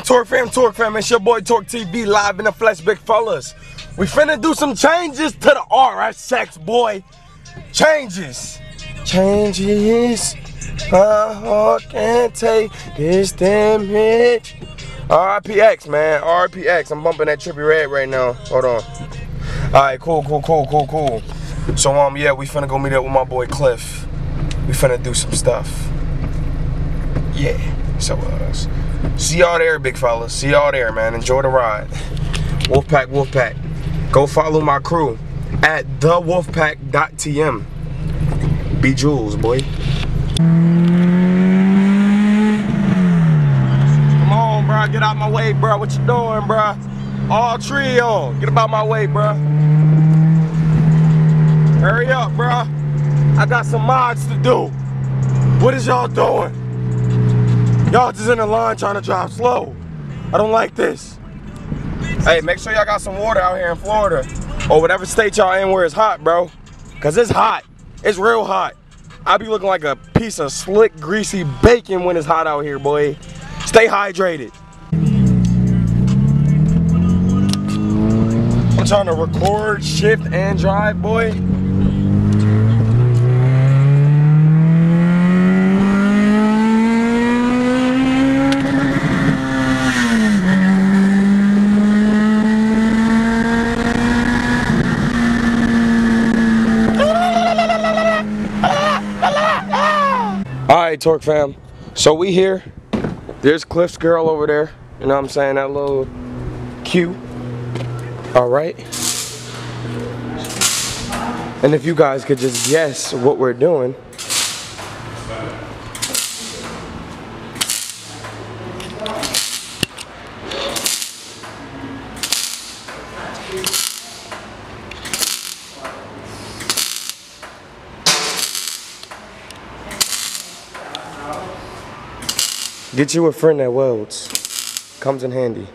Torque fam, it's your boy Torque TV live in the flesh, big fellas. We finna do some changes to the RSX, boy. Changes. My heart can't take this damage. RPX, man, RPX. I'm bumping that trippy red right now. Hold on. Alright, cool. So, yeah, we finna go meet up with my boy Cliff. We finna do some stuff. Yeah, so, see y'all there, big fellas. See y'all there, man. Enjoy the ride. Wolfpack. Go follow my crew at thewolfpack.tm. Be Jules, boy. Come on, bro. Get out my way, bro. What you doing, bro? All trio. Get about my way, bro. Hurry up, bro. I got some mods to do. What is y'all doing? Y'all just in the line trying to drive slow. I don't like this. Hey, make sure y'all got some water out here in Florida. Or whatever state y'all in where it's hot, bro. Cause it's hot. It's real hot. I be looking like a piece of slick, greasy bacon when it's hot out here, boy. Stay hydrated. I'm trying to record, shift, and drive, boy. Alright, Torque fam, so we here. There's Cliff's girl over there, you know what I'm saying, that little Q. Alright. And if you guys could just guess what we're doing. Get you a friend that welds. Comes in handy.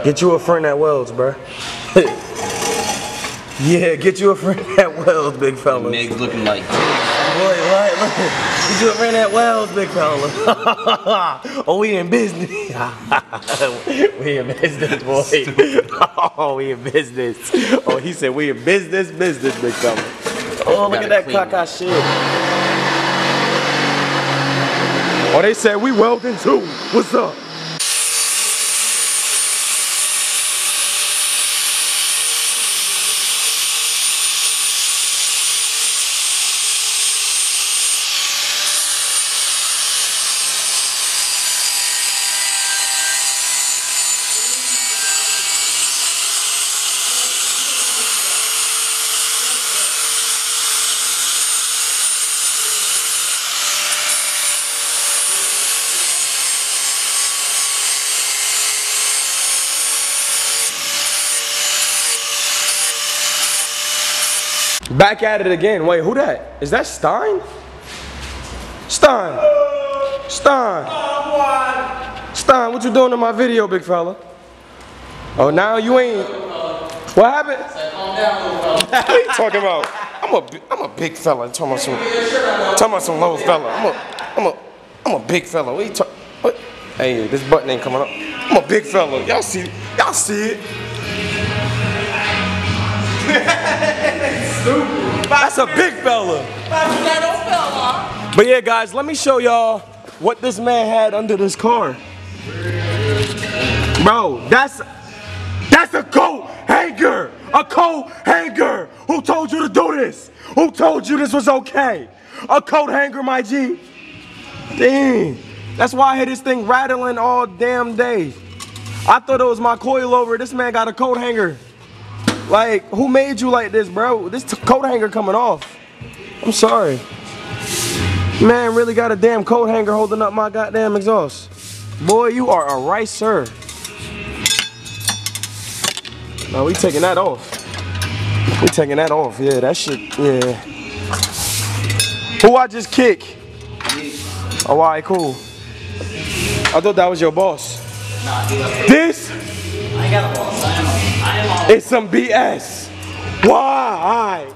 Get you a friend that welds, bruh. Yeah, get you a friend that welds, big fella. Meg's looking like boy, what? Look. Get you a friend that welds, big fella. Oh, we in business. We in business, boy. Oh, we in business. Oh, he said we in business, big fella. Oh, look at that caca shit. Oh, they said we welding too. What's up? Back at it again. Wait, who that? Is that Stein? Stein, what you doing in my video, big fella? Oh, now you ain't. What happened? What are you talking about? I'm a big fella. Talking about some little fella. I'm a big fella. What you talking? What? Hey, this button ain't coming up. I'm a big fella. Y'all see it? That's a big fella. But yeah, guys, let me show y'all what this man had under this car. Bro, that's a coat hanger. A coat hanger. Who told you to do this? Who told you this was okay? A coat hanger, my G. Dang. That's why I hear this thing rattling all damn day. I thought it was my coilover. This man got a coat hanger. Like, who made you like this, bro? This coat hanger coming off. I'm sorry. Man really got a damn coat hanger holding up my goddamn exhaust. Boy, you are a ricer. No, we taking that off. We taking that off. Yeah, that shit. Yeah. Who I just kick? Oh, alright, cool. I thought that was your boss. Nah, this? I ain't got a boss. I am it's some BS. Why?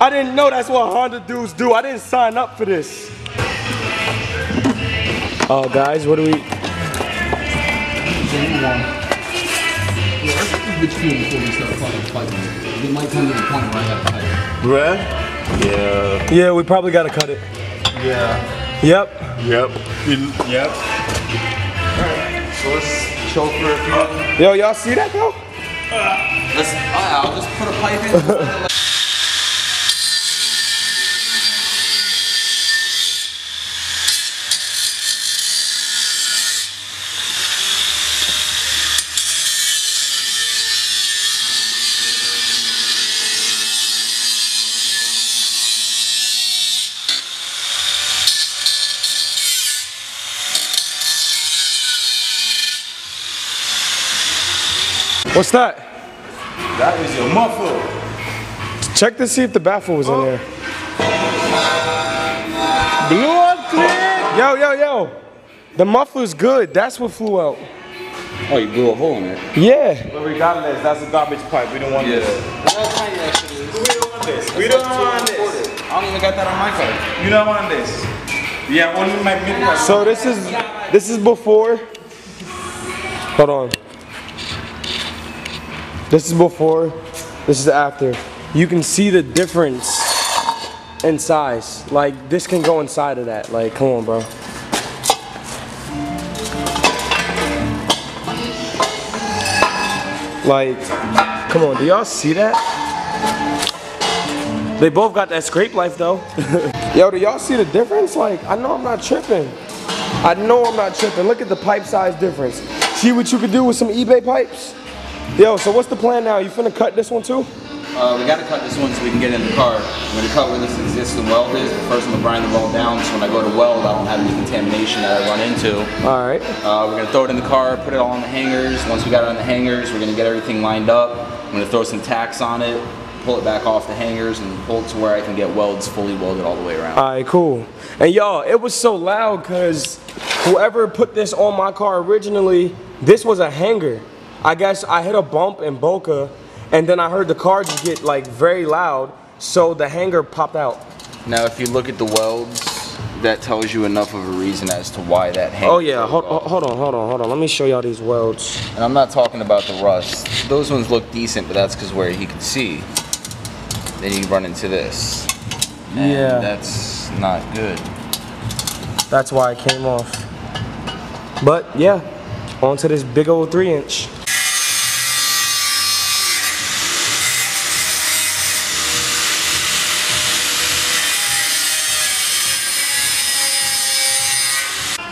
I didn't know that's what Honda dudes do. I didn't sign up for this. Oh, guys, what do we? Bruh? Yeah. Yeah, we probably gotta cut it. Yeah. Yep. Yep. Yep. Alright, so let's chill for a few. Yo, y'all see that though? I'll just put a pipe in. What's that? That is your muffler. Check to see if the baffle was in there. Blew up clear. Yo, yo, yo. The muffler's good. That's what flew out. Oh, you blew a hole in it? Yeah. But regardless, that's a garbage pipe. We don't want this. Look how tiny that shit is. We don't want this. We don't want this. I don't even got that on my card. You don't want this. Yeah, only my mid. So this is before. Hold on. This is before. This is after. You can see the difference in size. Like this can go inside of that. Like, come on, bro. Like, come on, do y'all see that? They both got that scrape life though. Yo, do y'all see the difference? Like, I know I'm not tripping. I know I'm not tripping. Look at the pipe size difference. See what you could do with some eBay pipes? Yo, so what's the plan now? You finna cut this one too? We gotta cut this one so we can get in the car. I'm gonna cut where this existing weld is, but first I'm gonna grind the weld down so when I go to weld I don't have any contamination that I run into. Alright. We're gonna throw it in the car, put it all in the hangers. Once we got it on the hangers, we're gonna get everything lined up. I'm gonna throw some tacks on it, pull it back off the hangers, and pull it to where I can get welds fully welded all the way around. Alright, cool. And y'all, it was so loud because whoever put this on my car originally, this was a hanger. I guess I hit a bump in Boca, and then I heard the car just get like very loud, so the hanger popped out. Now if you look at the welds, that tells you enough of a reason as to why that hanger. Oh yeah, hold on. Let me show y'all these welds. And I'm not talking about the rust. Those ones look decent, but that's because where you can see. Then you run into this. And yeah. That's not good. That's why it came off. But yeah, onto this big old 3-inch.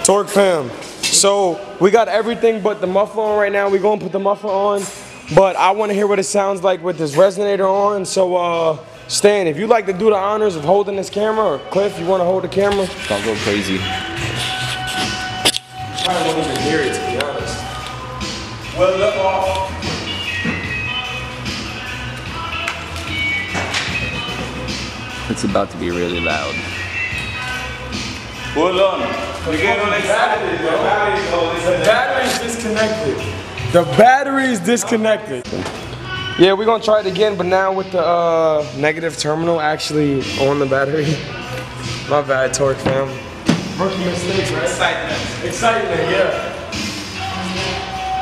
Torque fam, so we got everything but the muffler on right now. We're gonna put the muffler on, but I wanna hear what it sounds like with this resonator on. So Stan, if you'd like to do the honors of holding this camera, or Cliff, you wanna hold the camera? Don't go crazy. I don't even hear it, to be honest. Well, look off. It's about to be really loud. Hold on. We get on excited. The battery's disconnected. The battery's disconnected. Yeah, we're gonna try it again, but now with the negative terminal actually on the battery. My bad, Torque fam. Rookie mistakes, right? Excitement. Excitement, yeah.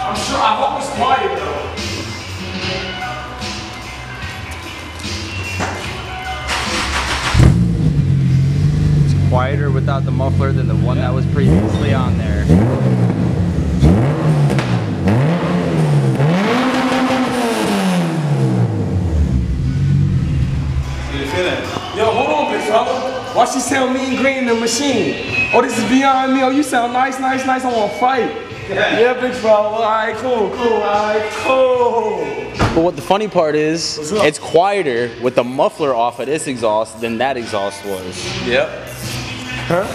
I'm sure, I hope it's quiet though. Quieter without the muffler than the one that was previously on there. Yo, hold on, big fella. Why she sound mean green in the machine? Oh, this is beyond me. Oh, you sound nice. I want to fight. Yeah, big fella. All right, cool. All right, cool. But what the funny part is, it's quieter with the muffler off of this exhaust than that exhaust was. Yep. Huh?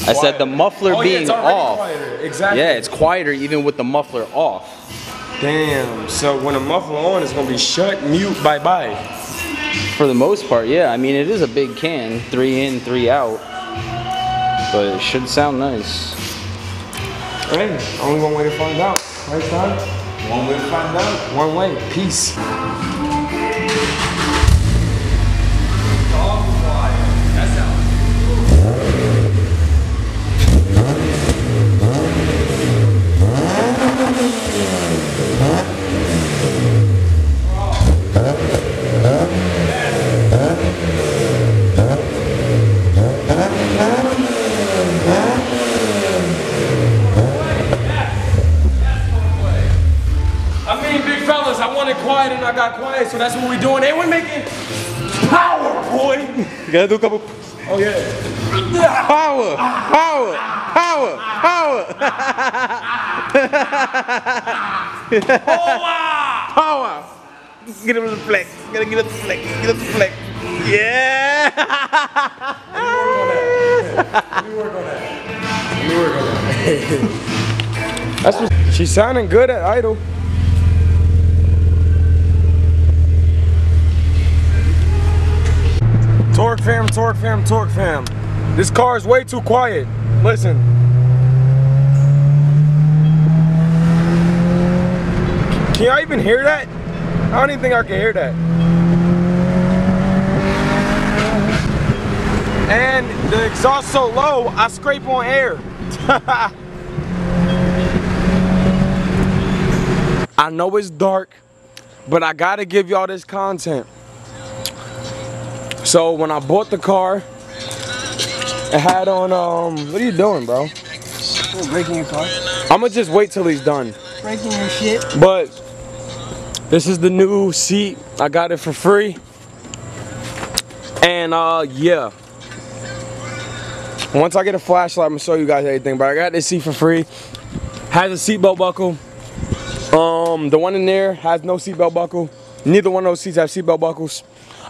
I said the muffler being off. Quieter. Exactly. Yeah, it's quieter even with the muffler off. Damn. So when the muffler on, it's gonna be shut, mute, bye bye. For the most part, yeah. I mean, it is a big can, 3 in, 3 out, but it should sound nice. Hey, only one way to find out. Right, son? One way to find out. One way. Peace. Quiet and I got quiet, so that's what we're doing. And we're making power, boy. You gotta do a couple. Oh yeah. Power, power, power, power. Power. Get him to the flex. Gotta get up the flex. Get up the flex. Yeah. Let me work on that. Let me work on that. That's what she's sounding good at idle. Torque fam, torque fam, torque fam. This car is way too quiet. Listen. Can y'all even hear that? I don't even think I can hear that. And the exhaust so low, I scrape on air. I know it's dark, but I gotta give y'all this content. So when I bought the car, it had on, what are you doing, bro? You're breaking your car. I'ma just wait till he's done. Breaking your shit. But this is the new seat. I got it for free. And yeah. Once I get a flashlight, I'm gonna show you guys everything. But I got this seat for free. Has a seatbelt buckle. The one in there has no seatbelt buckle. Neither one of those seats have seatbelt buckles.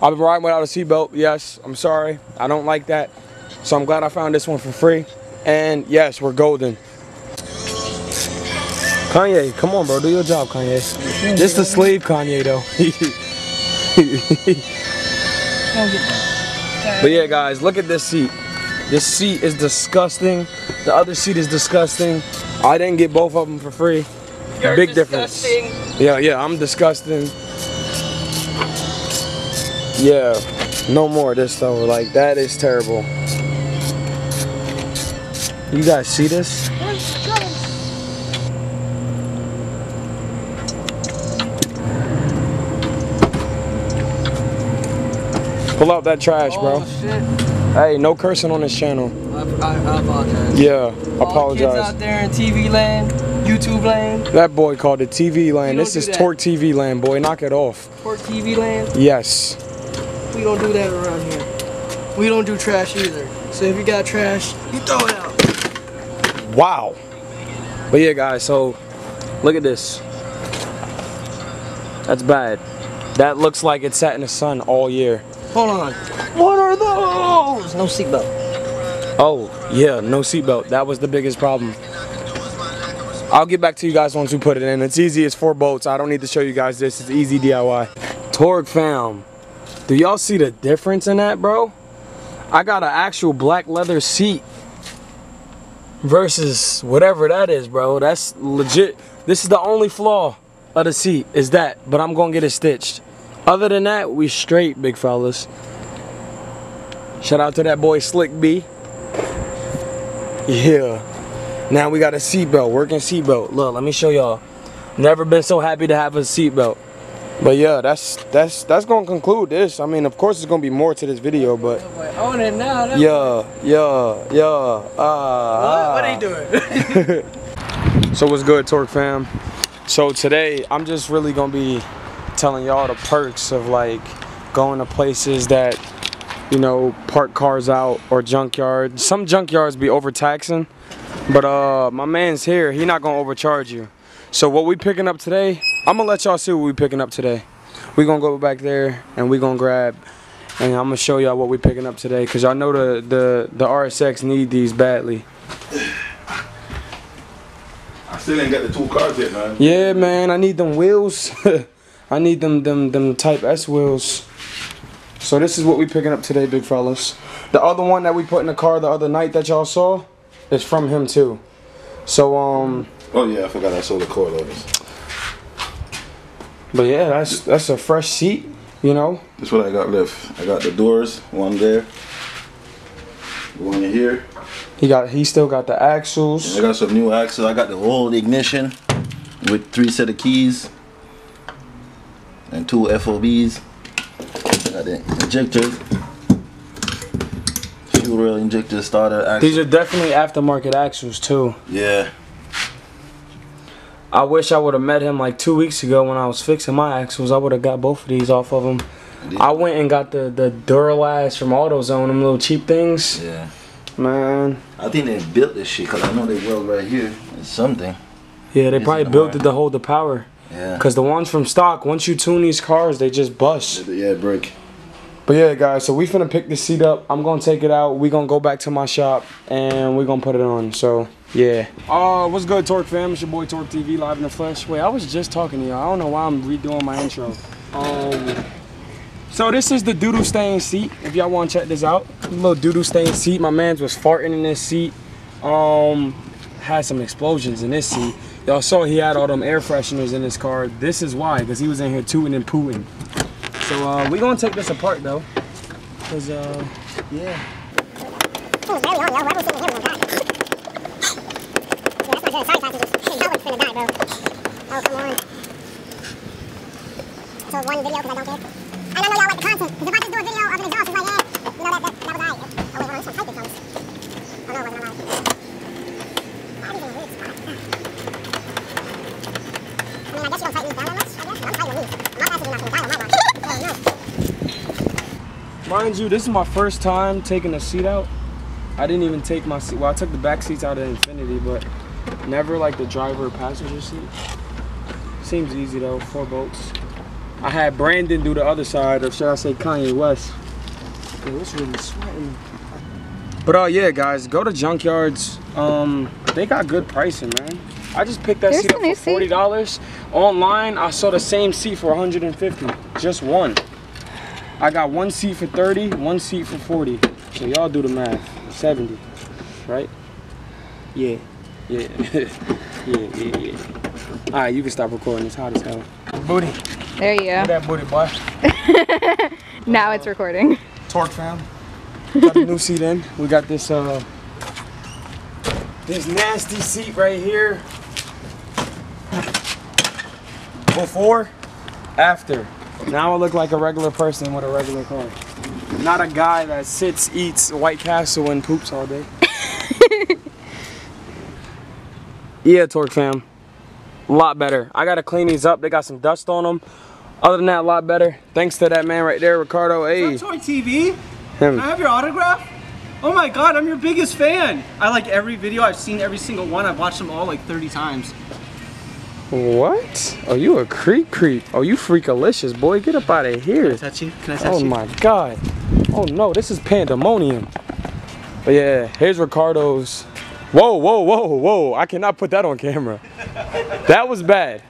I've been riding without a seatbelt. Yes, I'm sorry. I don't like that. So I'm glad I found this one for free. And yes, we're golden. Kanye, come on, bro. Do your job, Kanye. This is the slave Kanye, though. But yeah, guys, look at this seat. This seat is disgusting. The other seat is disgusting. I didn't get both of them for free. You're big disgusting. Difference. Yeah, I'm disgusting. Yeah, no more of this though. Like, that is terrible. You guys see this? Pull out that trash, bro. Oh, shit. Hey, no cursing on this channel. I apologize. Yeah, All apologize. kids out there in TV land, YouTube land. That boy called it TV land. This is Torque TV land, boy. Knock it off. Torque TV land? Yes. We don't do that around here. We don't do trash either. So if you got trash, you throw it out. Wow. But yeah, guys, so look at this. That's bad. That looks like it sat in the sun all year. Hold on. What are those? No seatbelt. Oh, yeah, no seatbelt. That was the biggest problem. I'll get back to you guys once we put it in. It's easy, it's 4 bolts. I don't need to show you guys this. It's easy DIY. Torque fam. Do y'all see the difference in that, bro? I got an actual black leather seat versus whatever that is, bro. That's legit. This is the only flaw of the seat, is that. But I'm gonna get it stitched. Other than that, we straight, big fellas. Shout out to that boy Slick B. Yeah. Now we got a seatbelt, working seatbelt. Look, let me show y'all. Never been so happy to have a seatbelt. But yeah, that's gonna conclude this. I mean, of course, there's gonna be more to this video, but Own it now. yeah. What are you doing? So what's good, Torque fam? So today, I'm just really gonna be telling y'all the perks of like going to places that, you know, park cars out or junkyard. Some junkyards be overtaxing, but my man's here. He not gonna overcharge you. So what we picking up today, I'm gonna let y'all see what we picking up today. We gonna go back there and we gonna grab And I'm gonna show y'all what we're picking up today, cause y'all know the RSX need these badly. I still ain't got the 2 cars yet, man. Yeah, man, I need them wheels. I need them Type S wheels. So this is what we picking up today, big fellas. The other one that we put in the car the other night that y'all saw is from him too. So Oh yeah, I forgot I sold the coilovers. But yeah, that's a fresh seat, you know. That's what I got left. I got the doors, one there, one here. He still got the axles. I got some new axles. I got the whole ignition with 3 set of keys and 2 FOBs. I got the injectors, fuel rail injector, starter axle. These are definitely aftermarket axles too. Yeah. I wish I would have met him like 2 weeks ago when I was fixing my axles. I would have got both of these off of him. I went and got the Duralast from AutoZone, them little cheap things. Yeah. Man. I think they built this shit because I know they weld right here. It's something. Yeah, they probably built it to hold the power. Yeah. Because the ones from stock, once you tune these cars, they just bust. Yeah, break. But yeah, guys, so we finna pick this seat up. I'm gonna take it out. We gonna go back to my shop and we gonna put it on. So yeah. What's good, Torque fam? It's your boy Torque TV, live in the flesh. Wait, I was just talking to y'all. I don't know why I'm redoing my intro. So this is the doo-doo stain seat. If y'all want to check this out, a little doo-doo stain seat. My man's was farting in this seat. Had some explosions in this seat. Y'all saw he had all them air fresheners in his car. This is why, because he was in here tooting and pooting. So we gonna take this apart though, cause yeah. So one video because I don't care. And I know y'all like the content. Because if I just do a video of an exhaust, it's like, yeah, you know, that would die. Oh wait, hold on, this one type this on this. Oh no, it wasn't allowed. Why are these in a weird spot? I mean, I guess you don't tighten these down that much, I guess. I'm tightening these. My glasses are not going to die on my watch. Oh no. Mind you, this is my first time taking the seat out. I didn't even take my seat. Well, I took the back seats out of Infinity, but never like the driver or passenger seat. Seems easy though, 4 bolts. I had Brandon do the other side, or should I say Kanye West. Dude, it's really sweating. But yeah, guys, go to Junkyards. They got good pricing, man. I just picked that seat up for $40. Online, I saw the same seat for $150. Just one. I got one seat for $30, one seat for $40. So y'all do the math. 70, right? Yeah, yeah, yeah. All right, you can stop recording. It's hot as hell. Booty. There you go. Look at that booty, boy. Now it's recording. Torque fam. Got the new seat in. We got this this nasty seat right here. Before, after. Now I look like a regular person with a regular car. Not a guy that sits, eats White Castle and poops all day. Yeah, Torque fam. A lot better. I gotta clean these up. They got some dust on them. Other than that, a lot better. Thanks to that man right there, Ricardo. Hey. Is that Torque TV? Him. Can I have your autograph? Oh my god, I'm your biggest fan. I like every video. I've seen every single one. I've watched them all like 30 times. What? Oh, you a creep. Oh, you freakalicious, boy. Get up out of here. Can I touch you? Can I touch you? Oh my god. Oh no, this is pandemonium. But yeah, here's Ricardo's. Whoa. I cannot put that on camera. That was bad.